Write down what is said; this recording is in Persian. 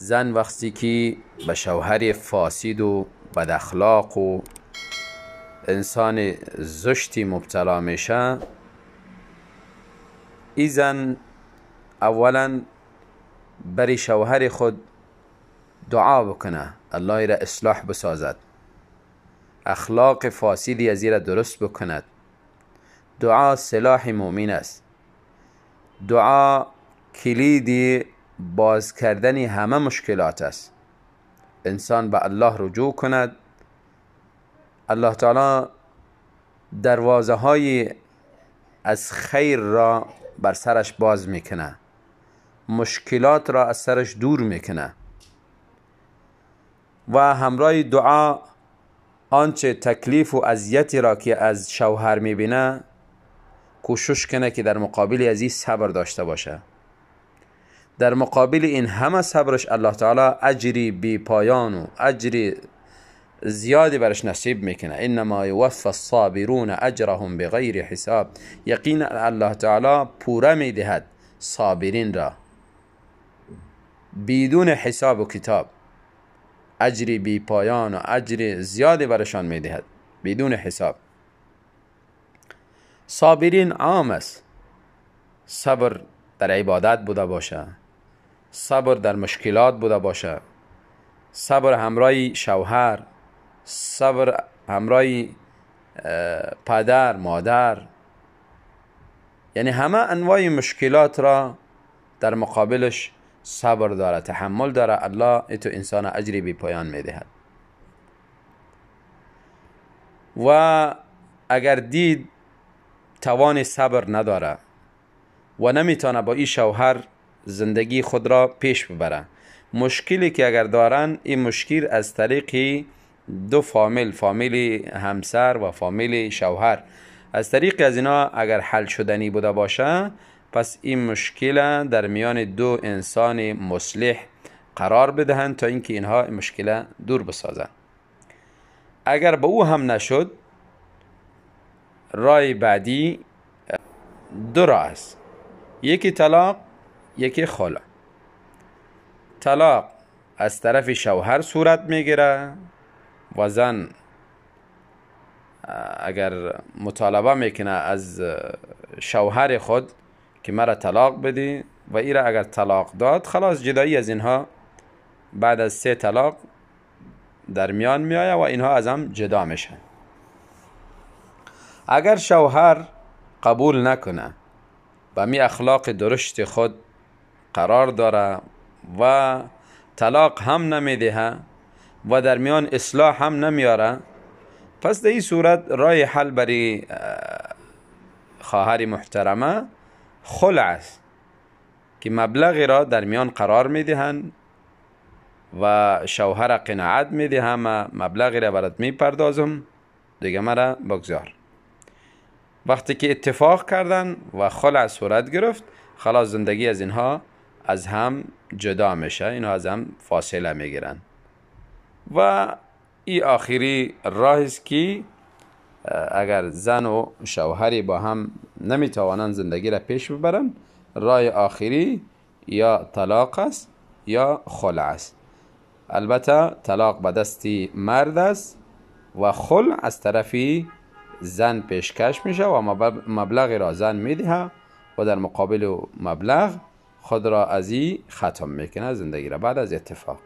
زن وقتی که به شوهر فاسد و بد اخلاق و انسان زشتی مبتلا میشه، این زن اولا بری شوهر خود دعا بکنه الله ای را اصلاح بسازد، اخلاق فاسدی از این را درست بکند. دعا سلاح مؤمن است. دعا کلید باز کردن همه مشکلات است. انسان به الله رجوع کند، الله تعالی دروازه های از خیر را بر سرش باز میکنه، مشکلات را از سرش دور میکنه و همراه دعا آنچه تکلیف و اذیتی را که از شوهر میبینه کوشش کنه که در مقابل از این صبر داشته باشه. در مقابل این همه صبرش الله تعالی اجری بی پایان و اجری زیادی برش نصیب میکنه. انما یوفی الصابرون اجرهم بغیر حساب. یقینا الله تعالی پوره میدهد صابرین را بدون حساب و کتاب، اجری بی پایان و اجر زیادی برشان میدهد بدون حساب. صابرین عام است. صبر در عبادت بوده باشه، صبر در مشکلات بوده باشه، صبر همراه شوهر، صبر همراه پدر مادر، یعنی همه انواع مشکلات را در مقابلش صبر داره، تحمل داره. الله ایتو انسان اجری بی پایان میدهد. و اگر دید توان صبر نداره و نمیتونه با این شوهر زندگی خود را پیش ببره، مشکلی که اگر دارن این مشکل از طریق دو فامیل همسر و فامیل شوهر، از طریق از اینا اگر حل شدنی بوده باشه، پس این مشکل در میان دو انسان مصلح قرار بدهند تا اینکه اینها این مشکل دور بسازند. اگر به او هم نشد، راه بعدی دو راه است، یکی طلاق، یکی خلع. طلاق از طرف شوهر صورت میگیره و زن اگر مطالبه میکنه از شوهر خود که مرا طلاق بدی و ای را اگر طلاق داد، خلاص جدایی از اینها بعد از 3 طلاق در میان میآید و اینها از هم جدا میشن. اگر شوهر قبول نکنه، با می اخلاق درشت خود قرار داره و طلاق هم نمیده و در میان اصلاح هم نمیاره، پس در این صورت راه حل برای خواهر محترمه خلع است که مبلغی را در میان قرار میدهند و شوهر قناعت میده، مبلغی را برات میپردازم دیگه مرا بگذار. وقتی که اتفاق کردن و خلع صورت گرفت، خلاص زندگی از اینها از هم جدا میشه، اینها از هم فاصله میگیرن. و این آخری راه است که اگر زن و شوهری با هم نمیتوانند زندگی را پیش ببرن، راه آخری یا طلاق است یا خلع است. البته طلاق به دستی مرد است و خلع از طرفی زن پیشکش میشه و مبلغ را زن میده و در مقابل مبلغ خود را از این ختم میکنه زندگی را بعد از اتفاق.